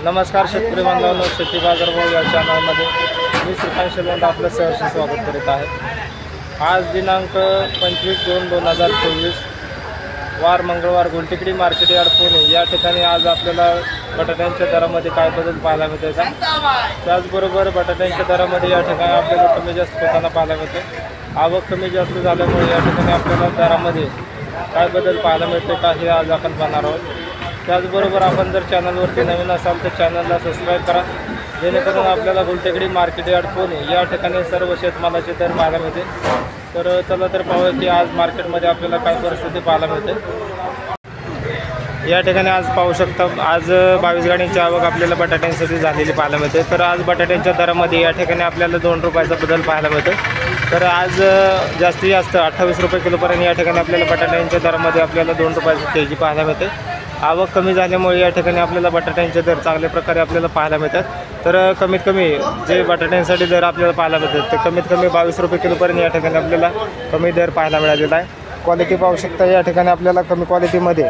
नमस्कार शेतकरी बांधवांनो, शेती बाजारभाव या चॅनलमध्ये मी श्रीकांत शेलवंत आपलं सहर्ष स्वागत करीत आहे। आज दिनांक 25/2/2024 वार मंगळवार गुलटेकडी मार्केट यार्ड पुणे या ठिकाणी आज आपल्याला बटाट्यांच्या दरामध्ये काय बदल पाहायला मिळते का, त्याचबरोबर बटाट्यांच्या दरामध्ये या ठिकाणी आपल्याला कमी जास्त होताना पाहायला मिळते। आवक कमी जास्त झाल्यामुळे या ठिकाणी आपल्याला दरामध्ये काय बदल पाहायला मिळते का हे आज आपण पाहणार आहोत। त्याचबरोबर आपण जर चॅनलवरती नवीन असाल तर चॅनलला सबस्क्राईब करा, जेणेकरून आपल्याला गुलटेकडी मार्केट यार्ड पुणे या ठिकाणी सर्व शेतमालाचे दर पाहायला मिळते। तर चला तर पाहूया की आज मार्केटमध्ये आपल्याला काय परिस्थिती पाहायला मिळते। या ठिकाणी आज पाहू शकता, आज 22 गाड्यांची आवक आपल्याला बटाट्यांसाठी झालेली पाहायला मिळते। तर आज बटाट्यांच्या दरामध्ये या ठिकाणी आपल्याला 2 रुपयाचा बदल पाहायला मिळतो। तर आज जास्तीत जास्त 28 रुपये किलोपर्यंत या ठिकाणी आपल्याला बटाट्यांच्या दरामध्ये आपल्याला 2 रुपयाची तेजी पाहायला मिळते। आवक कमी झाल्यामुळे या ठिकाणी आपल्याला बटाट्यांचे दर चांगल्या प्रकारे आपल्याला पाहायला मिळतात। तर कमीत कमी जे बटाट्यांसाठी दर आपल्याला पाहायला मिळतात ते कमीत कमी 22 रुपये किलोपर्यंत या ठिकाणी आपल्याला कमी दर पाहायला मिळालेला आहे। क्वालिटी पाहू शकता, या ठिकाणी आपल्याला कमी क्वालिटीमध्ये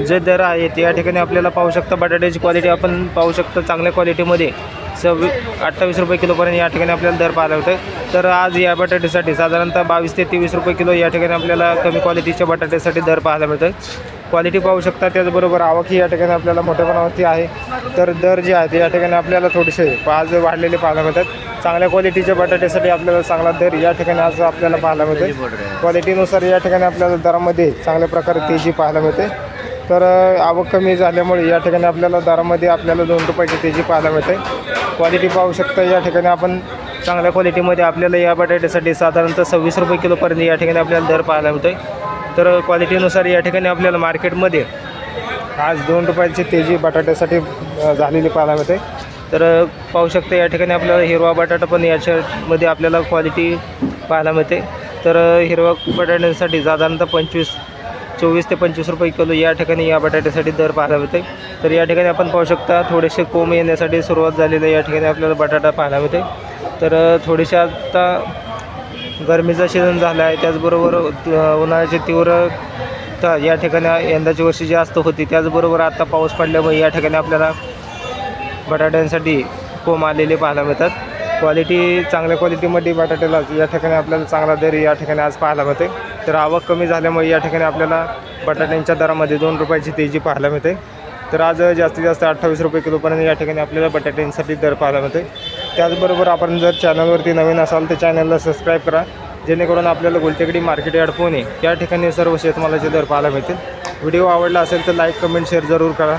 जे दर आहेत या ठिकाणी आपल्याला पाहू शकता। बटाट्याची क्वालिटी आपण पाहू शकता, चांगल्या क्वालिटीमध्ये 28 रुपये किलोपर्यंत या ठिकाणी आपल्याला दर पाहायला होते। तर आज या बटाट्यासाठी साधारणतः 22 ते 23 रुपये किलो या ठिकाणी आपल्याला कमी क्वालिटीच्या बटाट्यासाठी दर पाहायला मिळतं। क्वालिटी पाहू शकता, त्याचबरोबर आवक ही या ठिकाणी आपल्याला मोठ्या प्रमाणावरती आहे। तर दर जे आहेत या ठिकाणी आपल्याला थोडेसे आज वाढलेले पाहायला मिळतात। चांगल्या क्वालिटीच्या बटाट्यासाठी आपल्याला चांगला दर या ठिकाणी आज आपल्याला पाहायला मिळते। क्वालिटीनुसार या ठिकाणी आपल्याला दरामध्ये चांगल्या प्रकारे तेजी पाहायला मिळते। तर आवक कमी झाल्यामुळे या ठिकाणी आपल्याला दरामध्ये आपल्याला 2 रुपयाची तेजी पाहायला मिळते। क्वालिटी पाहू शकता, या ठिकाणी आपण चांगल्या क्वालिटीमध्ये आपल्याला या बटाट्यासाठी साधारणतः 26 रुपये किलोपर्यंत या ठिकाणी आपल्याला दर पाहायला मिळतो। तर क्वालिटीनुसार या ठिकाणी आपल्याला मार्केटमध्ये आज 2 रुपयाची तेजी बटाट्यासाठी झालेली पाहायला मिळते। तर पाहू शकता, या ठिकाणी आपल्याला हिरवा बटाटा पण याच्यामध्ये आपल्याला क्वालिटी पाहायला मिळते। तर हिरवा बटाट्यांसाठी साधारणतः 24 ते 25 रुपये किलो या ठिकाणी या बटाट्यासाठी दर पाहायला मिळते। तर या ठिकाणी आपण पाहू शकता, थोडेसे कोंब येण्यासाठी सुरुवात झालेली या ठिकाणी आपल्याला बटाटा पाहायला मिळते। तर थोडेसे आता गरमीचा सीझन झाला आहे, त्याचबरोबर उन्हाळ्याची तीव्रता या ठिकाणी यंदाची वर्षी जास्त होती। त्याचबरोबर आता पाऊस पडल्यामुळे या ठिकाणी आपल्याला बटाट्यांसाठी कोंब आलेले पाहायला मिळतात। क्वालिटी चांगल्या क्वालिटीमध्ये बटाट्याला या ठिकाणी आपल्याला चांगला दर या ठिकाणी आज पाहायला मिळते। तर आवक कमी झाल्यामुळे या ठिकाणी आपल्याला बटाट्यांच्या दरामध्ये 2 रुपयाची तेजी पाहायला मिळते। तर आज जास्तीत जास्त 28 रुपये किलोपर्यंत या ठिकाणी आपल्याला बटाट्यांसाठी दर पाहायला मिळते। त्याचबरोबर आपण जर चॅनलवरती नवीन असाल तर चॅनलला सबस्क्राईब करा, जेणेकरून आपल्याला गुलटेकडी मार्केट यार्ड पुणे या ठिकाणी सर्व शेतमालाचे दर पाहायला मिळतील। व्हिडिओ आवडला असेल तर लाईक, कमेंट, शेअर जरूर करा।